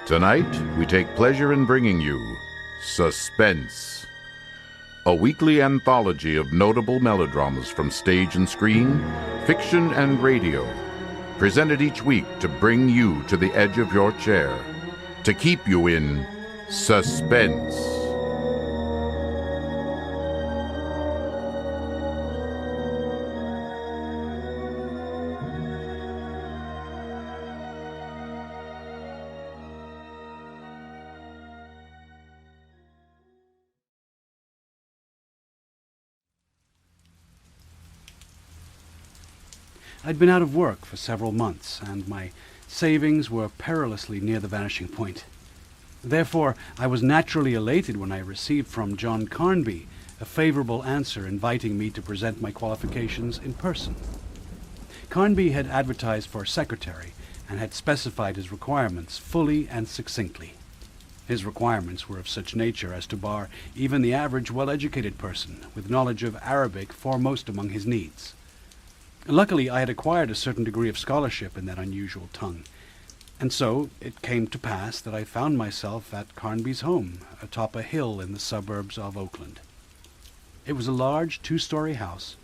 Tonight, we take pleasure in bringing you Suspense, a weekly anthology of notable melodramas from stage and screen, fiction and radio, presented each week to bring you to the edge of your chair, to keep you in suspense. I'd been out of work for several months, and my savings were perilously near the vanishing point. Therefore, I was naturally elated when I received from John Carnby a favorable answer inviting me to present my qualifications in person. Carnby had advertised for a secretary and had specified his requirements fully and succinctly. His requirements were of such nature as to bar even the average well-educated person with knowledge of Arabic foremost among his needs. Luckily, I had acquired a certain degree of scholarship in that unusual tongue, and so it came to pass that I found myself at Carnby's home, atop a hill in the suburbs of Oakland. It was a large two-story house,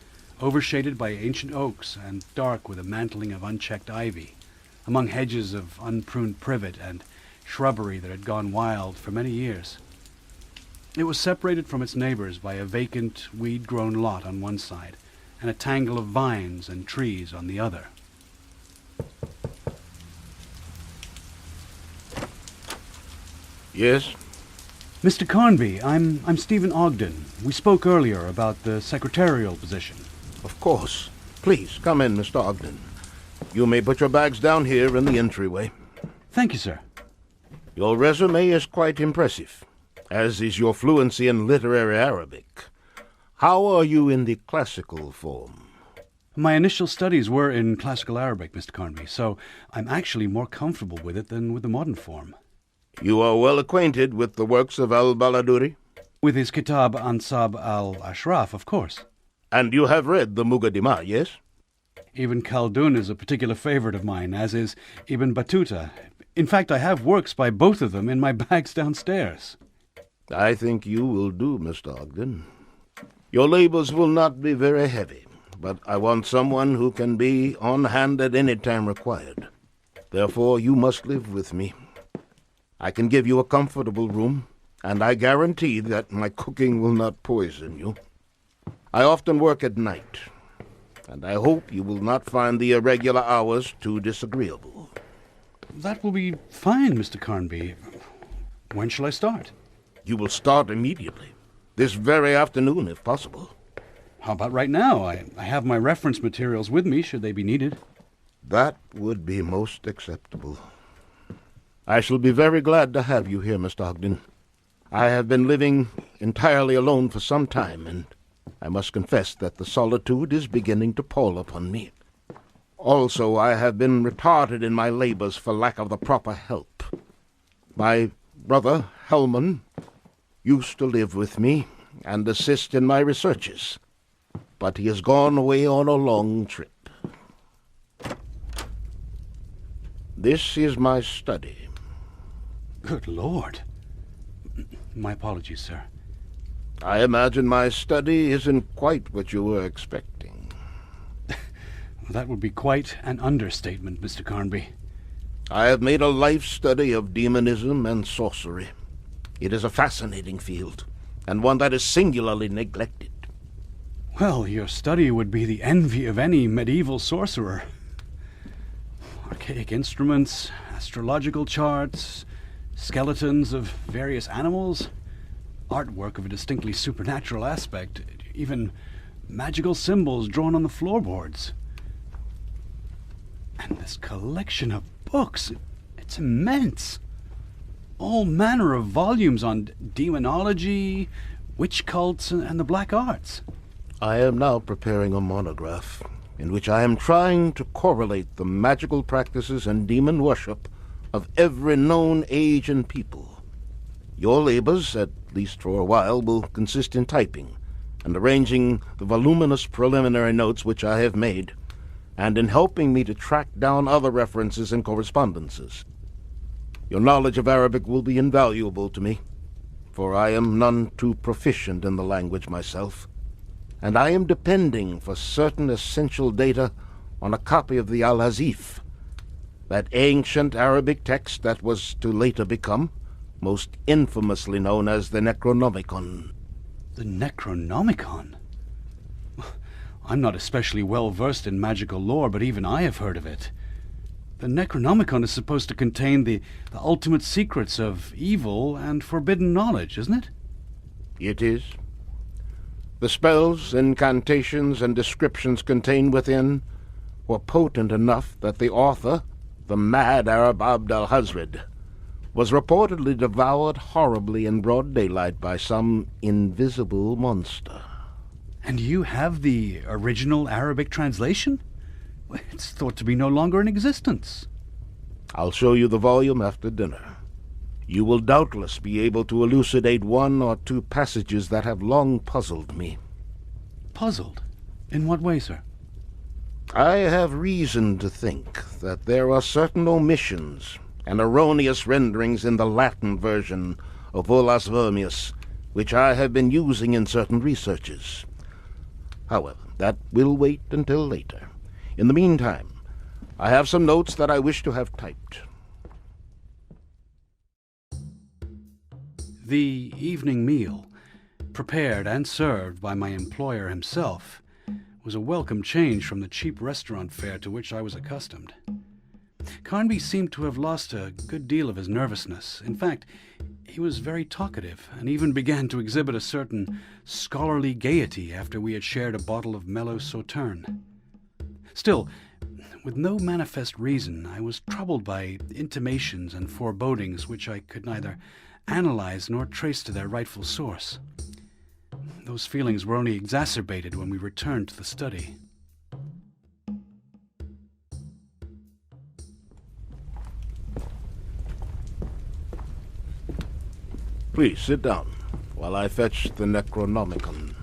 overshaded by ancient oaks and dark with a mantling of unchecked ivy, among hedges of unpruned privet and shrubbery that had gone wild for many years. It was separated from its neighbors by a vacant, weed-grown lot on one side, and a tangle of vines and trees on the other. Yes? Mr. Carnby, I'm Stephen Ogden. We spoke earlier about the secretarial position. Of course. Please, come in, Mr. Ogden. You may put your bags down here in the entryway. Thank you, sir. Your resume is quite impressive, as is your fluency in literary Arabic. How are you in the classical form? My initial studies were in classical Arabic, Mr. Carnby, so I'm actually more comfortable with it than with the modern form. You are well acquainted with the works of al-Baladuri? With his Kitab Ansab al-Ashraf, of course. And you have read the Muqaddimah, yes? Ibn Khaldun is a particular favorite of mine, as is Ibn Battuta. In fact, I have works by both of them in my bags downstairs. I think you will do, Mr. Ogden. Your labors will not be very heavy, but I want someone who can be on hand at any time required. Therefore, you must live with me. I can give you a comfortable room, and I guarantee that my cooking will not poison you. I often work at night, and I hope you will not find the irregular hours too disagreeable. That will be fine, Mr. Carnby. When shall I start? You will start immediately. This very afternoon, if possible. How about right now? I have my reference materials with me, should they be needed. That would be most acceptable. I shall be very glad to have you here, Mr. Ogden. I have been living entirely alone for some time, and I must confess that the solitude is beginning to pall upon me. Also, I have been retarded in my labors for lack of the proper help. My brother, Hellman, used to live with me and assist in my researches, but he has gone away on a long trip. This is my study. Good Lord. My apologies, sir. I imagine my study isn't quite what you were expecting. That would be quite an understatement, Mr. Carnby. I have made a life study of demonism and sorcery. It is a fascinating field, and one that is singularly neglected. Well, your study would be the envy of any medieval sorcerer. Archaic instruments, astrological charts, skeletons of various animals, artwork of a distinctly supernatural aspect, even magical symbols drawn on the floorboards. And this collection of books, it's immense. All manner of volumes on demonology, witch cults, and the black arts. I am now preparing a monograph in which I am trying to correlate the magical practices and demon worship of every known age and people. Your labors, at least for a while, will consist in typing and arranging the voluminous preliminary notes which I have made, and in helping me to track down other references and correspondences. Your knowledge of Arabic will be invaluable to me, for I am none too proficient in the language myself, and I am depending for certain essential data on a copy of the Al-Hazif, that ancient Arabic text that was to later become most infamously known as the Necronomicon. The Necronomicon? I'm not especially well versed in magical lore, but even I have heard of it. The Necronomicon is supposed to contain the ultimate secrets of evil and forbidden knowledge, isn't it? It is. The spells, incantations, and descriptions contained within were potent enough that the author, the mad Arab Abd al-Hazred, was reportedly devoured horribly in broad daylight by some invisible monster. And you have the original Arabic translation? It's thought to be no longer in existence. I'll show you the volume after dinner. You will doubtless be able to elucidate one or two passages that have long puzzled me. Puzzled? In what way, sir? I have reason to think that there are certain omissions and erroneous renderings in the Latin version of Olas Vermius, which I have been using in certain researches. However, that will wait until later. In the meantime, I have some notes that I wish to have typed. The evening meal, prepared and served by my employer himself, was a welcome change from the cheap restaurant fare to which I was accustomed. Carnby seemed to have lost a good deal of his nervousness. In fact, he was very talkative, and even began to exhibit a certain scholarly gaiety after we had shared a bottle of mellow Sauterne. Still, with no manifest reason, I was troubled by intimations and forebodings which I could neither analyze nor trace to their rightful source. Those feelings were only exacerbated when we returned to the study. Please sit down while I fetch the Necronomicon.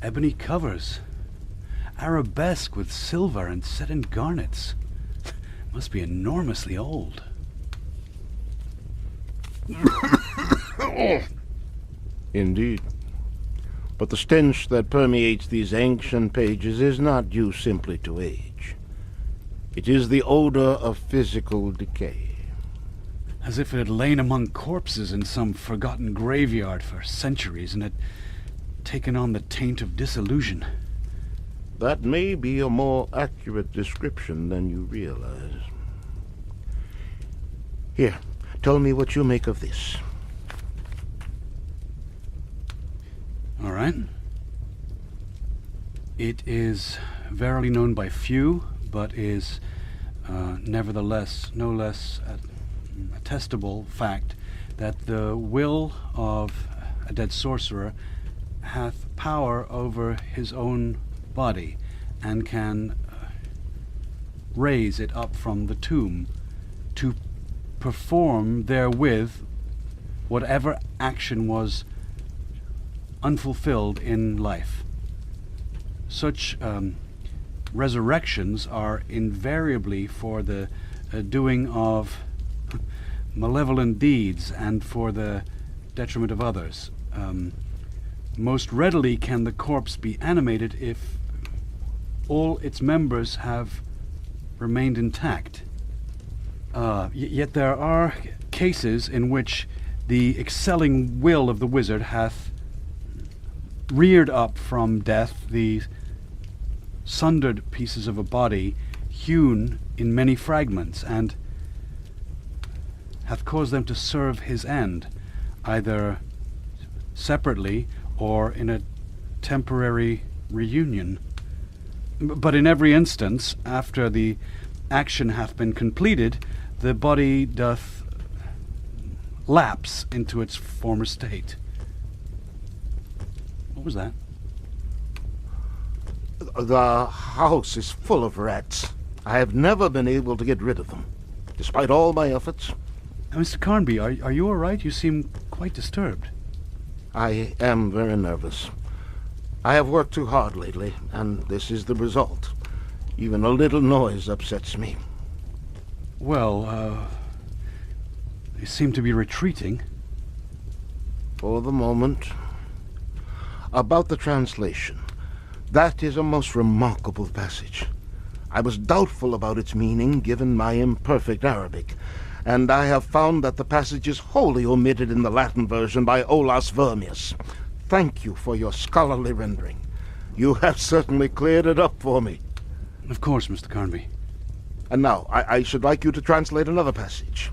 Ebony covers, arabesque with silver and set in garnets. Must be enormously old. Indeed. But the stench that permeates these ancient pages is not due simply to age. It is the odor of physical decay. As if it had lain among corpses in some forgotten graveyard for centuries and had taken on the taint of disillusion. That may be a more accurate description than you realize. Here, tell me what you make of this. All right. It is verily known by few, but is nevertheless no less attestable fact that the will of a dead sorcerer hath power over his own body, and can raise it up from the tomb to perform therewith whatever action was unfulfilled in life. Such resurrections are invariably for the doing of malevolent deeds and for the detriment of others. Most readily can the corpse be animated if all its members have remained intact. Yet there are cases in which the excelling will of the wizard hath reared up from death the sundered pieces of a body hewn in many fragments, and hath caused them to serve his end, either separately or in a temporary reunion. But in every instance, after the action hath been completed, the body doth lapse into its former state. What was that? The house is full of rats. I have never been able to get rid of them, despite all my efforts. Mr. Carnby, are you all right? You seem quite disturbed. I am very nervous. I have worked too hard lately, and this is the result. Even a little noise upsets me. Well, they seem to be retreating. For the moment. About the translation. That is a most remarkable passage. I was doubtful about its meaning, given my imperfect Arabic, and I have found that the passage is wholly omitted in the Latin version by Olaus Vermius. Thank you for your scholarly rendering. You have certainly cleared it up for me. Of course, Mr. Carnby. And now, I should like you to translate another passage.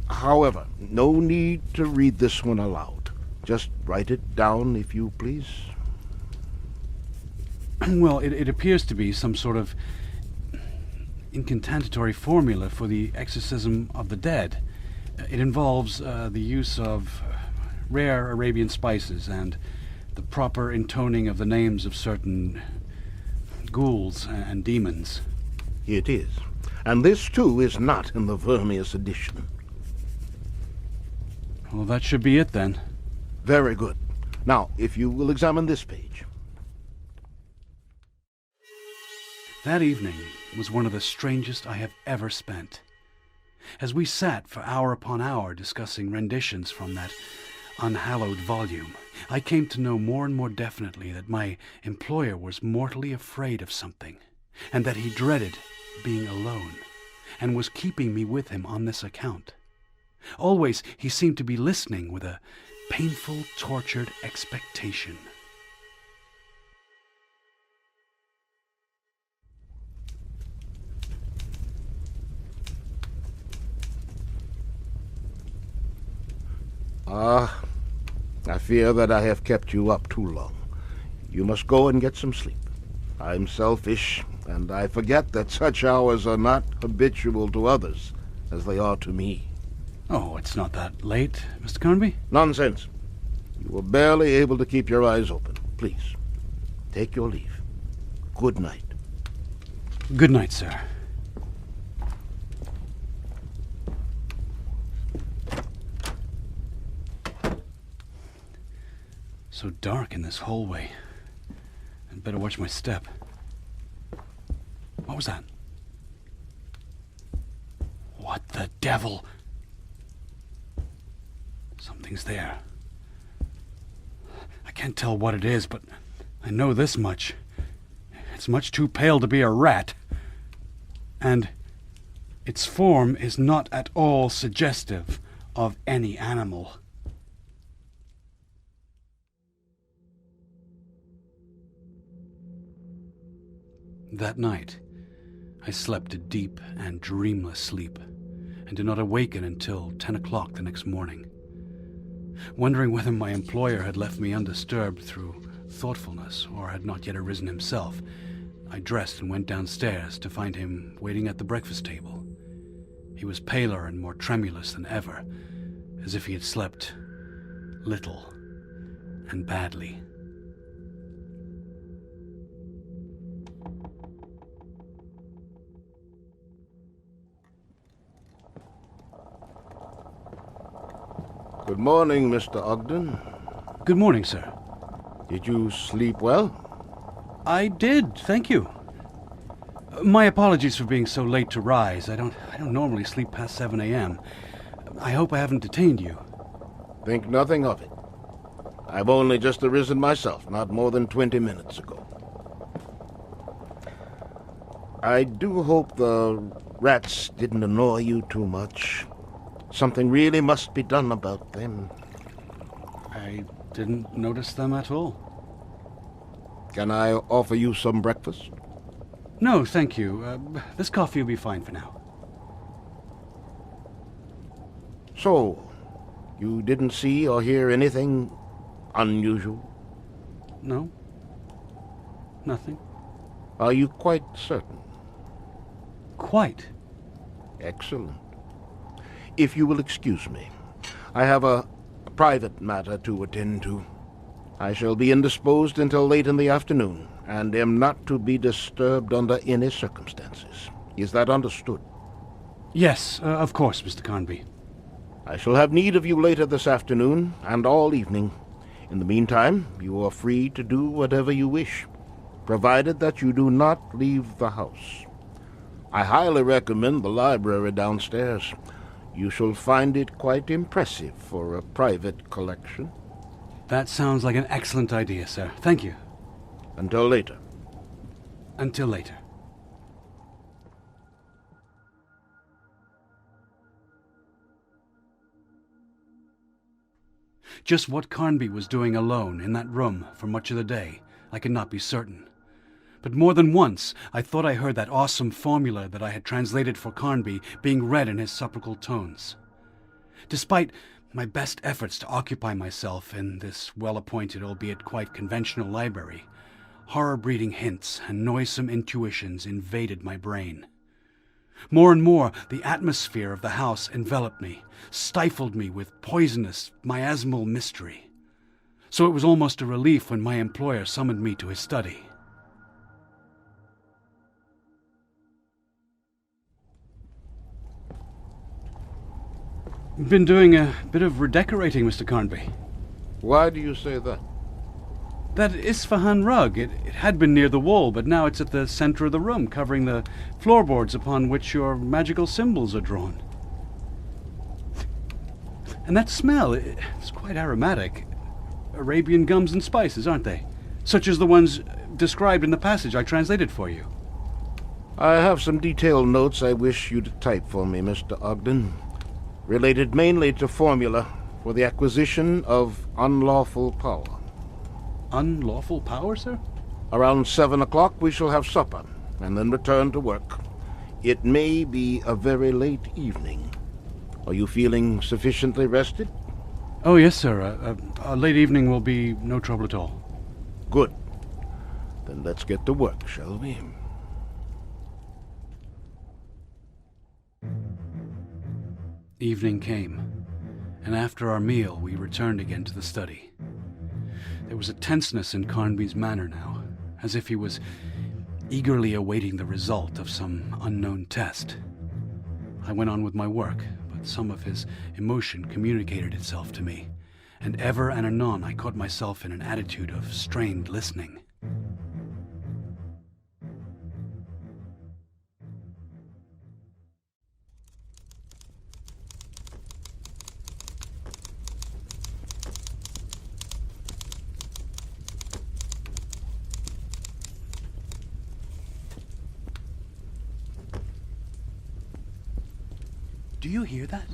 However, no need to read this one aloud. Just write it down, if you please. Well, it appears to be some sort of incantatory formula for the exorcism of the dead. It involves the use of rare Arabian spices and the proper intoning of the names of certain ghouls and demons. It is. And this, too, is not in the Vermius edition. Well, that should be it, then. Very good. Now, if you will examine this page. That evening was one of the strangest I have ever spent. As we sat for hour upon hour discussing renditions from that unhallowed volume, I came to know more and more definitely that my employer was mortally afraid of something, and that he dreaded being alone, and was keeping me with him on this account. Always he seemed to be listening with a painful, tortured expectation. I fear that I have kept you up too long. You must go and get some sleep. I'm selfish, and I forget that such hours are not habitual to others, as they are to me. Oh, it's not that late, Mr. Carnby. Nonsense. You were barely able to keep your eyes open. Please, take your leave. Good night. Good night, sir. So dark in this hallway. I'd better watch my step. What was that? What the devil? Something's there. I can't tell what it is, but I know this much. It's much too pale to be a rat. And its form is not at all suggestive of any animal. That night, I slept a deep and dreamless sleep, and did not awaken until 10 o'clock the next morning. Wondering whether my employer had left me undisturbed through thoughtfulness, or had not yet arisen himself, I dressed and went downstairs to find him waiting at the breakfast table. He was paler and more tremulous than ever, as if he had slept little and badly. Good morning, Mr. Ogden. Good morning, sir. Did you sleep well? I did, thank you. My apologies for being so late to rise. I don't normally sleep past 7 a.m. I hope I haven't detained you. Think nothing of it. I've only just arisen myself, not more than 20 minutes ago. I do hope the rats didn't annoy you too much. Something really must be done about them. I didn't notice them at all. Can I offer you some breakfast? No, thank you. This coffee will be fine for now. So, you didn't see or hear anything unusual? No? Nothing? Are you quite certain? Quite. Excellent. If you will excuse me, I have a private matter to attend to. I shall be indisposed until late in the afternoon, and am not to be disturbed under any circumstances. Is that understood? Yes, of course, Mr. Carnby. I shall have need of you later this afternoon and all evening. In the meantime, you are free to do whatever you wish, provided that you do not leave the house. I highly recommend the library downstairs. You shall find it quite impressive for a private collection. That sounds like an excellent idea, sir. Thank you. Until later. Until later. Just what Carnby was doing alone in that room for much of the day, I could not be certain. But more than once, I thought I heard that awesome formula that I had translated for Carnby being read in his sepulchral tones. Despite my best efforts to occupy myself in this well-appointed, albeit quite conventional library, horror-breeding hints and noisome intuitions invaded my brain. More and more, the atmosphere of the house enveloped me, stifled me with poisonous, miasmal mystery. So it was almost a relief when my employer summoned me to his study. Been doing a bit of redecorating, Mr. Carnby. Why do you say that? That Isfahan rug, it had been near the wall, but now it's at the center of the room, covering the floorboards upon which your magical symbols are drawn. And that smell, it's quite aromatic. Arabian gums and spices, aren't they? Such as the ones described in the passage I translated for you. I have some detailed notes I wish you to type for me, Mr. Ogden, related mainly to formula for the acquisition of unlawful power. Unlawful power, sir? Around 7 o'clock we shall have supper, and then return to work. It may be a very late evening. Are you feeling sufficiently rested? Oh, yes, sir. A late evening will be no trouble at all. Good. Then let's get to work, shall we? Evening came, and after our meal we returned again to the study. There was a tenseness in Carnby's manner now, as if he was eagerly awaiting the result of some unknown test. I went on with my work, but some of his emotion communicated itself to me, and ever and anon I caught myself in an attitude of strained listening. Do you hear that?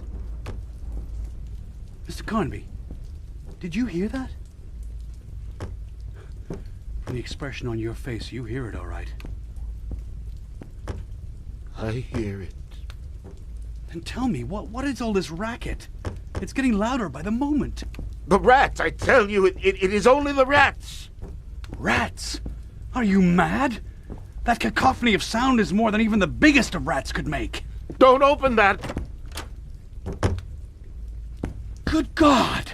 Mr. Carnby, did you hear that? From the expression on your face, you hear it all right. I hear it. Then tell me, what is all this racket? It's getting louder by the moment. The rats, I tell you, it is only the rats. Rats? Are you mad? That cacophony of sound is more than even the biggest of rats could make. Don't open that. Good God!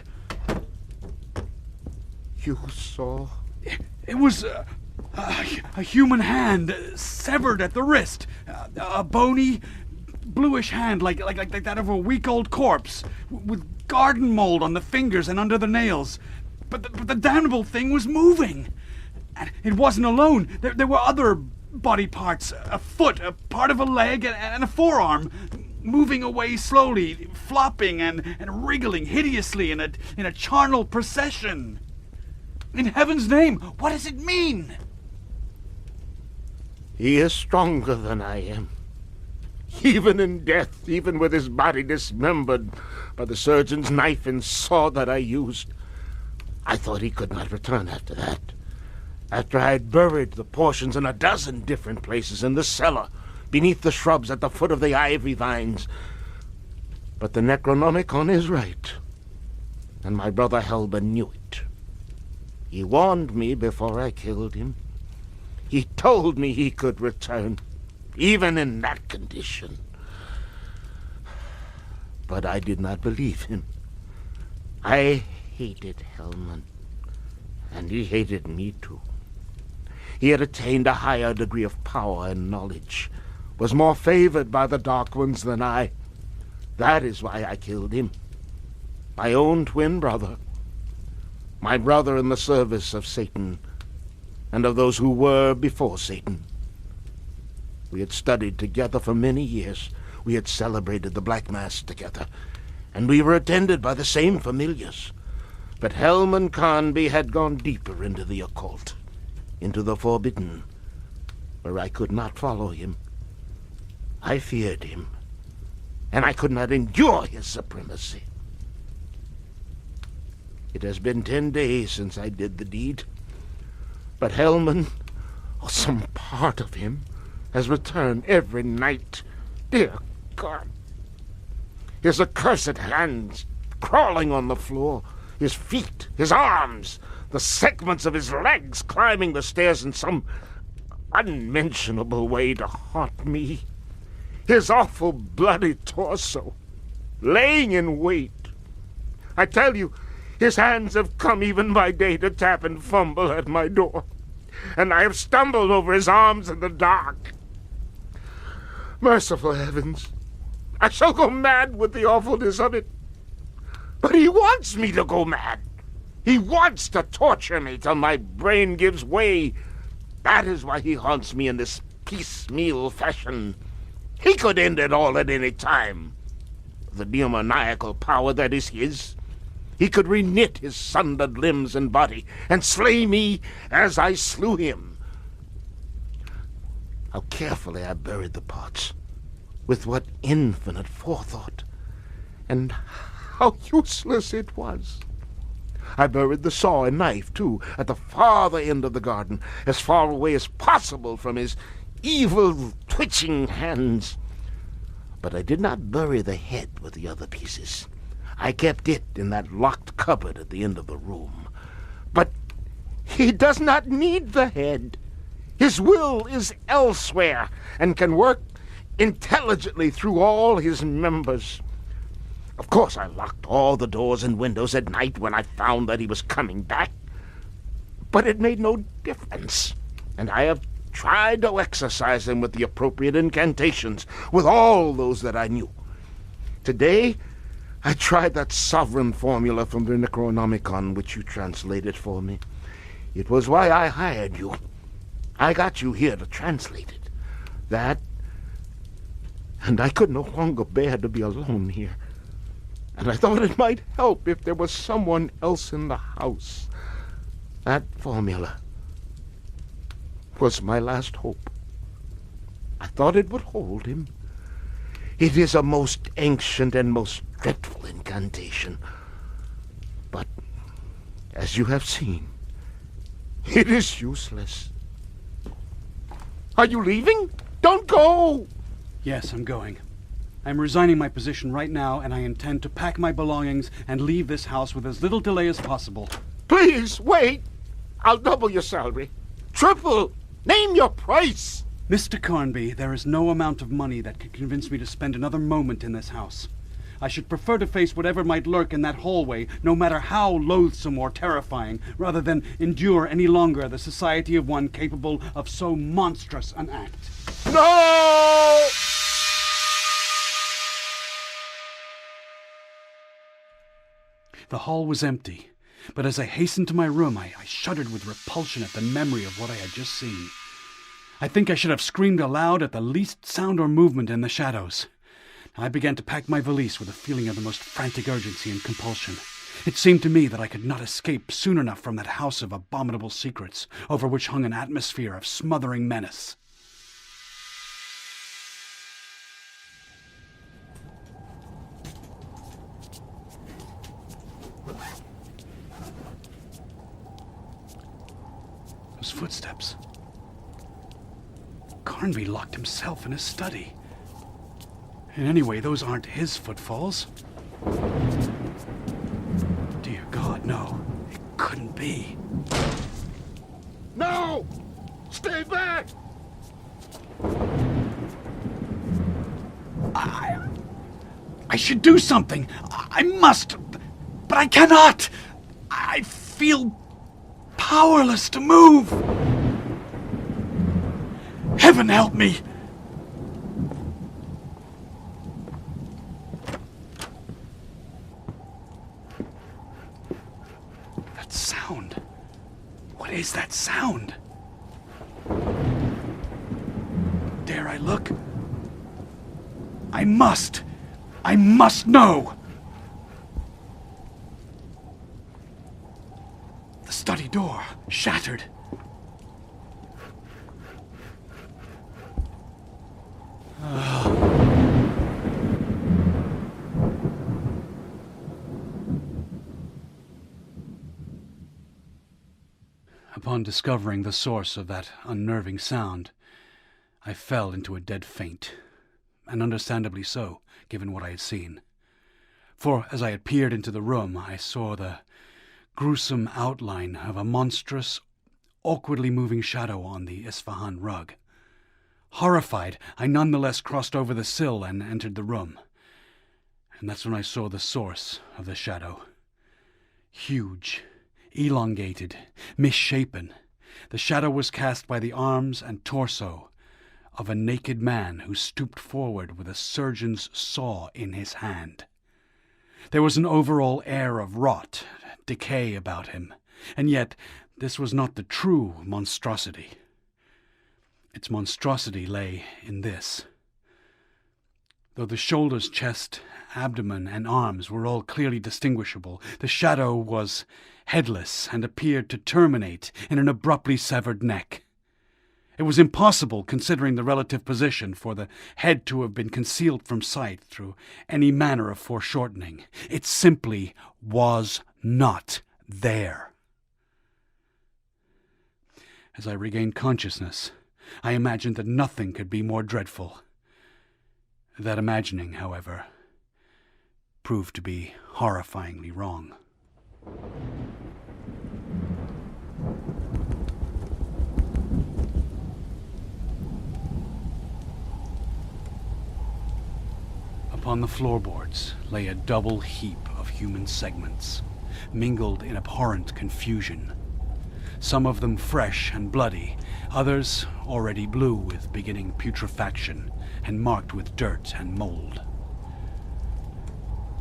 You saw? It was a human hand severed at the wrist. A bony, bluish hand like that of a week-old corpse, with garden mold on the fingers and under the nails. But the damnable thing was moving. And it wasn't alone. There were other body parts, a foot, a part of a leg, and a forearm, moving away slowly, flopping and wriggling hideously in a charnel procession. In heaven's name, what does it mean? He is stronger than I am. Even in death, even with his body dismembered by the surgeon's knife and saw that I used, I thought he could not return after that. After I had buried the portions in a dozen different places in the cellar, beneath the shrubs at the foot of the ivy vines. But the Necronomicon is right, and my brother Helba knew it. He warned me before I killed him. He told me he could return, even in that condition. But I did not believe him. I hated Hellman, and he hated me too. He had attained a higher degree of power and knowledge, was more favored by the Dark Ones than I. That is why I killed him. My own twin brother. My brother in the service of Satan, and of those who were before Satan. We had studied together for many years. We had celebrated the Black Mass together, and we were attended by the same familiars. But Helman Carnby had gone deeper into the occult, into the forbidden, where I could not follow him. I feared him, and I could not endure his supremacy. It has been 10 days since I did the deed, but Helman, or some part of him, has returned every night. Dear God! His accursed hands crawling on the floor, his feet, his arms, the segments of his legs climbing the stairs in some unmentionable way to haunt me. His awful bloody torso, laying in wait. I tell you, his hands have come even by day to tap and fumble at my door, and I have stumbled over his arms in the dark. Merciful heavens, I shall go mad with the awfulness of it. But he wants me to go mad. He wants to torture me till my brain gives way. That is why he haunts me in this piecemeal fashion. He could end it all at any time. The demoniacal power that is his. He could reknit his sundered limbs and body and slay me as I slew him. How carefully I buried the parts, with what infinite forethought, and how useless it was. I buried the saw and knife, too, at the farther end of the garden, as far away as possible from his evil, twitching hands. But I did not bury the head with the other pieces. I kept it in that locked cupboard at the end of the room. But he does not need the head. His will is elsewhere, and can work intelligently through all his members. Of course, I locked all the doors and windows at night when I found that he was coming back. But it made no difference, and I have tried to exorcise him with the appropriate incantations, with all those that I knew. Today, I tried that sovereign formula from the Necronomicon which you translated for me. It was why I hired you. I got you here to translate it. That, and I could no longer bear to be alone here. And I thought it might help if there was someone else in the house. That formula was my last hope. I thought it would hold him. It is a most ancient and most dreadful incantation. But, as you have seen, it is useless. Are you leaving? Don't go! Yes, I'm going. I'm resigning my position right now, and I intend to pack my belongings and leave this house with as little delay as possible. Please, wait! I'll double your salary. Triple! Name your price! Mr. Carnby, there is no amount of money that could convince me to spend another moment in this house. I should prefer to face whatever might lurk in that hallway, no matter how loathsome or terrifying, rather than endure any longer the society of one capable of so monstrous an act. No! The hall was empty, but as I hastened to my room, I shuddered with repulsion at the memory of what I had just seen. I think I should have screamed aloud at the least sound or movement in the shadows. I began to pack my valise with a feeling of the most frantic urgency and compulsion. It seemed to me that I could not escape soon enough from that house of abominable secrets, over which hung an atmosphere of smothering menace. Those footsteps. Carnby locked himself in his study. And anyway, those aren't his footfalls. Dear God, no. It couldn't be. No! Stay back! I should do something. I must. But I cannot. I feel powerless to move. Heaven help me! is that sound? Dare I look? I must know! The study door, shattered. Upon discovering the source of that unnerving sound, I fell into a dead faint, and understandably so, given what I had seen. For as I had peered into the room, I saw the gruesome outline of a monstrous, awkwardly moving shadow on the Isfahan rug. Horrified, I nonetheless crossed over the sill and entered the room. And that's when I saw the source of the shadow. Huge, elongated, misshapen, the shadow was cast by the arms and torso of a naked man who stooped forward with a surgeon's saw in his hand. There was an overall air of rot, decay about him, and yet this was not the true monstrosity. Its monstrosity lay in this. Though the shoulders, chest, abdomen, and arms were all clearly distinguishable, the shadow was headless and appeared to terminate in an abruptly severed neck. It was impossible, considering the relative position, for the head to have been concealed from sight through any manner of foreshortening. It simply was not there. As I regained consciousness, I imagined that nothing could be more dreadful. That imagining, however, proved to be horrifyingly wrong. Upon the floorboards lay a double heap of human segments, mingled in abhorrent confusion. Some of them fresh and bloody, others already blue with beginning putrefaction and marked with dirt and mold.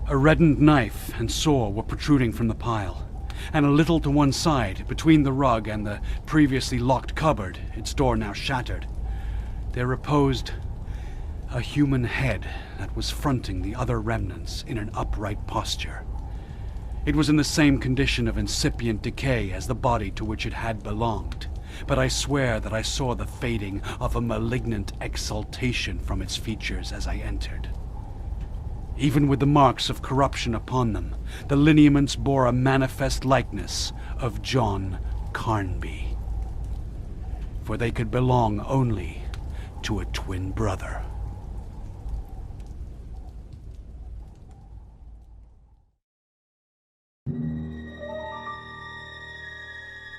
A reddened knife and saw were protruding from the pile, and a little to one side, between the rug and the previously locked cupboard, its door now shattered, there reposed a human head that was fronting the other remnants in an upright posture. It was in the same condition of incipient decay as the body to which it had belonged, but I swear that I saw the fading of a malignant exultation from its features as I entered. Even with the marks of corruption upon them, the lineaments bore a manifest likeness of John Carnby, for they could belong only to a twin brother.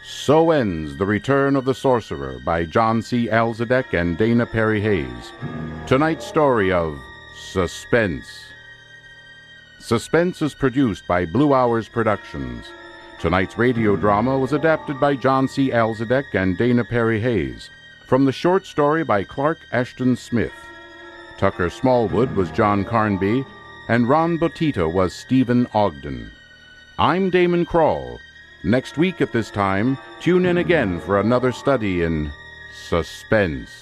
So ends The Return of the Sorcerer by John C. Alzadek and Dana Perry Hayes. Tonight's story of Suspense. Suspense is produced by Blue Hours Productions. Tonight's radio drama was adapted by John C. Alzadek and Dana Perry Hayes from the short story by Clark Ashton Smith. Tucker Smallwood was John Carnby, and Ron Botito was Stephen Ogden. I'm Damon Krall. Next week at this time, tune in again for another study in Suspense.